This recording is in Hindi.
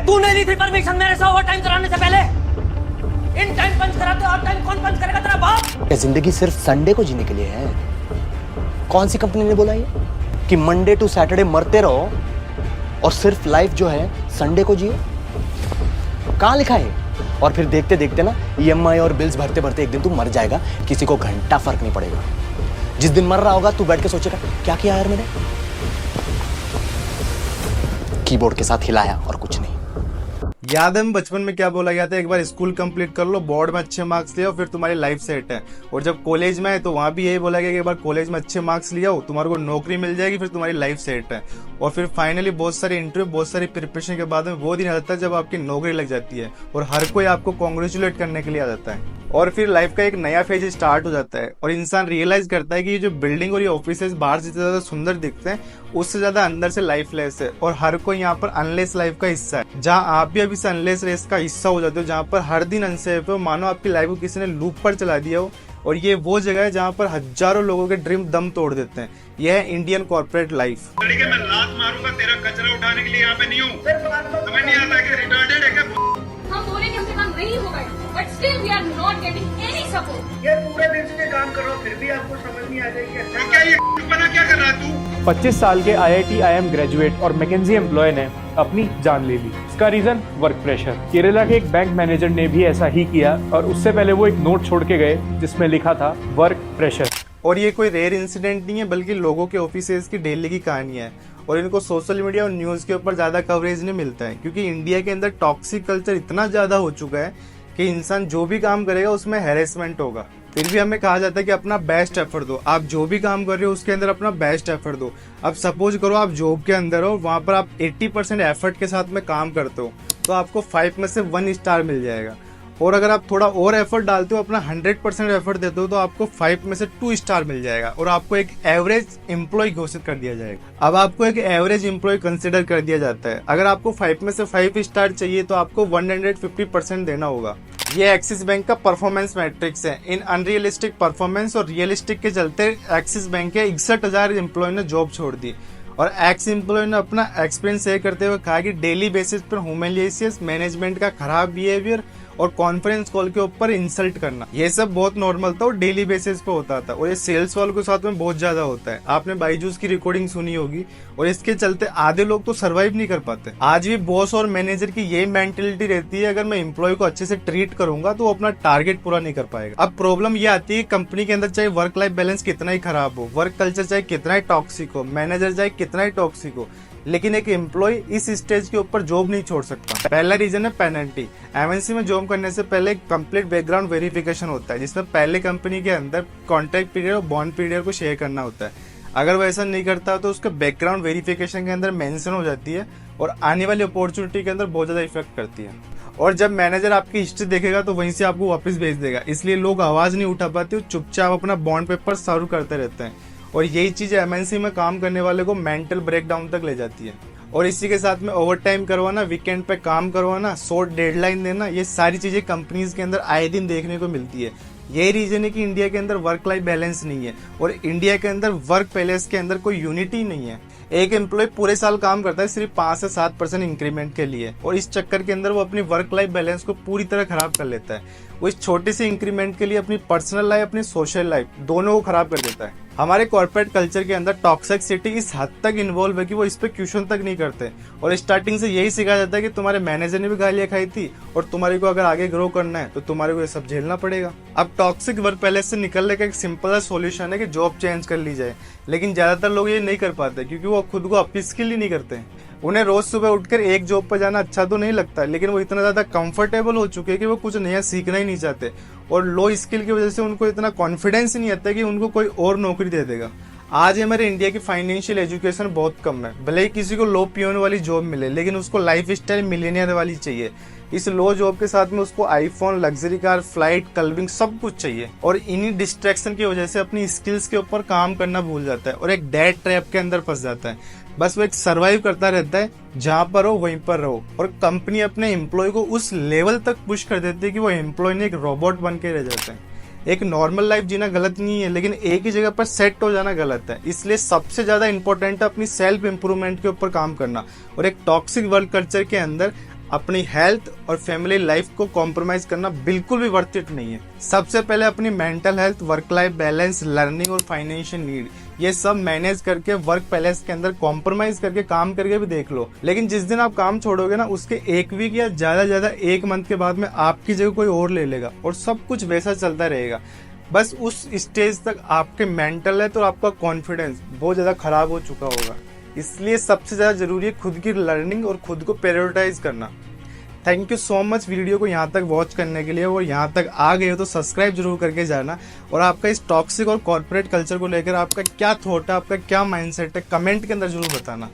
तूने ली थी परमिशन मेरे से ओवर टाइम कराने से पहले? इन टाइम पंच कराते और टाइम कौन पंच करेगा? तेरा बाप। क्या जिंदगी सिर्फ संडे को जीने के लिए है? कौन सी कंपनी ने बोला ये कि मंडे टू सैटरडे मरते रहो और सिर्फ लाइफ जो है संडे को जियो? कहाँ लिखा है? और फिर देखते देखते ना ईएमआई और बिल्स भरते भरते एक दिन तू मर जाएगा, किसी को घंटा फर्क नहीं पड़ेगा। जिस दिन मर रहा होगा तू बैठ के सोचेगा क्या किया यार मैंने, कीबोर्ड के साथ हिलाया और कुछ नहीं। याद है बचपन में क्या बोला गया था, एक बार स्कूल कंप्लीट कर लो, बोर्ड में अच्छे मार्क्स ले आओ, फिर तुम्हारी लाइफ सेट है। और जब कॉलेज में आए तो वहां भी यही बोला गया कि एक बार कॉलेज में अच्छे मार्क्स ले आओ, तुम्हारे को नौकरी मिल जाएगी, फिर तुम्हारी लाइफ सेट है। और फिर फाइनली बहुत सारे इंटरव्यू, बहुत सारी प्रिपरेशन के बाद में वो दिन आ जाता है जब आपकी नौकरी लग जाती है और हर कोई आपको कॉन्ग्रेचुलेट करने के लिए आ जाता है। और फिर लाइफ का एक नया फेज स्टार्ट हो जाता है और इंसान रियलाइज करता है कि ये जो बिल्डिंग और ये ऑफिसेज बाहर से जितना ज्यादा सुंदर दिखते हैं उससे ज्यादा अंदर से लाइफलेस है और हर कोई यहाँ पर अनलेस लाइफ का हिस्सा है। जहाँ आप भी अभी से अनलेस रेस का हिस्सा हो जाते हो, जहाँ पर हर दिन अनसेफ हो, मानो आपकी लाइफ को किसी ने लूप पर चला दिया हो। और ये वो जगह है जहाँ पर हजारों लोगों के ड्रीम दम तोड़ देते हैं। यह है इंडियन कॉर्पोरेट लाइफ। मैं लात मारूंगा, तेरा कचरा उठाने के लिए यहाँ पे नहीं हूँ। समझ नहीं आता कि रिटार्डेड है क्या? हम बोले कि हमसे काम नहीं होगा, but still we are not getting any support. ये पूरे दिन से काम कर रहा हूँ फिर भी आपको समझ नहीं आ रही है। तो क्या ये बना क्या कर रहा है तू? 25 साल के IIT IIM ग्रेजुएट और मैकेंजी एम्प्लॉय ने अपनी जान ले ली। इसका रीजन वर्क प्रेशर। केरला के एक बैंक मैनेजर ने भी ऐसा ही किया और उससे पहले वो एक नोट छोड़ के गए जिसमें लिखा था वर्क प्रेशर। और ये कोई रेयर इंसिडेंट नहीं है, बल्कि लोगों के ऑफिसेज की डेली की कहानी है। और इनको सोशल मीडिया और न्यूज़ के ऊपर ज़्यादा कवरेज नहीं मिलता है क्योंकि इंडिया के अंदर टॉक्सिक कल्चर इतना ज़्यादा हो चुका है कि इंसान जो भी काम करेगा उसमें हैरेसमेंट होगा। फिर भी हमें कहा जाता है कि अपना बेस्ट एफर्ट दो। आप जो भी काम कर रहे हो उसके अंदर अपना बेस्ट एफर्ट दो। अब सपोज करो आप जॉब के अंदर हो, वहाँ पर आप 80% एफर्ट के साथ में काम करते हो तो आपको 5 में से 1 स्टार मिल जाएगा। और अगर आप थोड़ा और एफर्ट डालते हो, अपना 100% एफर्ट देते हो तो आपको 5 में से 2 स्टार मिल जाएगा और आपको एक एवरेज एम्प्लॉय घोषित कर दिया जाएगा। अब आपको एक एवरेज एम्प्लॉय कंसिडर कर दिया जाता है। अगर आपको 5 में से 5 स्टार चाहिए तो आपको 150% देना होगा। ये एक्सिस बैंक का परफॉर्मेंस मैट्रिक्स है। इन अनरियलिस्टिक परफॉर्मेंस और रियलिस्टिक के चलते एक्सिस बैंक के 61,000 एम्प्लॉय ने जॉब छोड़ दी। और एक्स एम्प्लॉय ने अपना एक्सपीरियंस शेयर करते हुए कहा कि डेली बेसिस पर ह्यूमैनिटेरियन मैनेजमेंट का खराब बिहेवियर और कॉन्फ्रेंस कॉल के ऊपर इंसल्ट करना, ये सब बहुत नॉर्मल था और डेली बेसिस पे होता था। और ये सेल्स वालों के साथ में बहुत ज्यादा होता है। आपने बाईजूस की रिकॉर्डिंग सुनी होगी और इसके चलते आधे लोग तो सर्वाइव नहीं कर पाते। आज भी बॉस और मैनेजर की यही मेंटेलिटी रहती है, अगर मैं एम्प्लॉय को अच्छे से ट्रीट करूंगा तो वो अपना टारगेट पूरा नहीं कर पाएगा। अब प्रॉब्लम ये आती है कि कंपनी के अंदर चाहे वर्क लाइफ बैलेंस कितना ही खराब हो, वर्क कल्चर चाहे कितना ही टॉक्सिक हो, मैनेजर चाहे कितना ही टॉक्सिक हो, लेकिन एक एम्प्लॉय इस स्टेज के ऊपर जॉब नहीं छोड़ सकता। पहला रीजन है पेनल्टी। एमएनसी में जॉब करने से पहले एक कंप्लीट बैकग्राउंड वेरिफिकेशन होता है जिसमें पहले कंपनी के अंदर कॉन्ट्रैक्ट पीरियड और बॉन्ड पीरियड को शेयर करना होता है। अगर वो ऐसा नहीं करता तो उसका बैकग्राउंड वेरिफिकेशन के अंदर मेंशन हो जाती है और आने वाली अपॉर्चुनिटी के अंदर बहुत ज्यादा इफेक्ट करती है। और जब मैनेजर आपकी हिस्ट्री देखेगा तो वहीं से आपको वापस भेज देगा, इसलिए लोग आवाज नहीं उठा पाते, चुपचाप अपना बॉन्ड पेपर सर्व करते रहते हैं। और यही चीज एमएनसी में काम करने वाले को मेंटल ब्रेकडाउन तक ले जाती है। और इसी के साथ में ओवर टाइम करवाना, वीकेंड पे काम करवाना, शॉर्ट डेडलाइन देना, ये सारी चीजें कंपनीज के अंदर आए दिन देखने को मिलती है। यही रीजन है कि इंडिया के अंदर वर्क लाइफ बैलेंस नहीं है और इंडिया के अंदर वर्क पैलेस के अंदर कोई यूनिटी नहीं है। एक एम्प्लॉय पूरे साल काम करता है सिर्फ 5 से 7% इंक्रीमेंट के लिए और इस चक्कर के अंदर वो अपनी वर्क लाइफ बैलेंस को पूरी तरह खराब कर लेता है। वो इस छोटे से इंक्रीमेंट के लिए अपनी पर्सनल लाइफ, अपनी सोशल लाइफ दोनों को खराब कर देता है। हमारे कॉर्पोरेट कल्चर के अंदर टॉक्सिसिटी इस हद तक इन्वॉल्व है कि वो इस पे क्वेश्चन तक नहीं करते और स्टार्टिंग से यही सिखाया जाता है कि तुम्हारे मैनेजर ने भी गालियां खाई थी और तुम्हारे को अगर आगे ग्रो करना है तो तुम्हारे को ये सब झेलना पड़ेगा। अब टॉक्सिक वर्क पैलेस से निकलने का एक सिंपल सोल्यूशन है कि जॉब चेंज कर ली जाए, लेकिन ज्यादातर लोग ये नहीं कर पाते क्योंकि वो खुद को अपस्किल ही नहीं करते। उन्हें रोज सुबह उठकर एक जॉब पर जाना अच्छा तो नहीं लगता, लेकिन वो इतना ज्यादा कंफर्टेबल हो चुके हैं कि वो कुछ नया सीखना ही नहीं चाहते और लो स्किल की वजह से उनको इतना कॉन्फिडेंस नहीं आता कि उनको कोई और नौकरी दे देगा। आज हमारे इंडिया की फाइनेंशियल एजुकेशन बहुत कम है। भले ही किसी को लो पियोन वाली जॉब मिले, लेकिन उसको लाइफ स्टाइल मिलियनियर वाली चाहिए। इस लो जॉब के साथ में उसको iPhone, luxury car, flight, clubbing सब कुछ चाहिए और इन्हीं डिस्ट्रैक्शन की वजह से अपनी स्किल्स के ऊपर काम करना भूल जाता है और एक डेट ट्रैप के अंदर फंस जाता है। बस वो एक सर्वाइव करता रहता है, जहां पर हो वहीं पर रहो और कंपनी अपने एम्प्लॉय को उस लेवल तक पुश कर देती है कि वो एम्प्लॉय ने एक रोबोट बन के रह जाता है। एक नॉर्मल लाइफ जीना गलत नहीं है, लेकिन एक ही जगह पर सेट हो जाना गलत है। इसलिए सबसे ज्यादा इंपॉर्टेंट है अपनी सेल्फ इंप्रूवमेंट के ऊपर काम करना और एक टॉक्सिक वर्क कल्चर के अंदर अपनी हेल्थ और फैमिली लाइफ को कॉम्प्रोमाइज करना बिल्कुल भी वर्थ इट नहीं है। सबसे पहले अपनी mental health, work life balance, learning और फाइनेंशियल नीड, ये सब मैनेज करके वर्क बैलेंस के अंदर कॉम्प्रोमाइज करके काम करके भी देख लो। लेकिन जिस दिन आप काम छोड़ोगे ना, उसके एक वीक या ज्यादा 1 मंथ के बाद में आपकी जगह कोई और ले लेगा और सब कुछ वैसा चलता रहेगा। बस उस स्टेज तक आपके मेंटल हेल्थ और आपका कॉन्फिडेंस बहुत ज्यादा खराब हो चुका होगा। इसलिए सबसे ज्यादा जरूरी है खुद की लर्निंग और खुद को प्रायोरिटाइज करना। Thank you so much video को यहाँ तक वॉच करने के लिए, और यहाँ तक आ गए हो तो सब्सक्राइब जरूर करके जाना। और आपका इस टॉक्सिक और कॉर्पोरेट कल्चर को लेकर आपका क्या थॉट है, आपका क्या माइंडसेट है, कमेंट के अंदर जरूर बताना।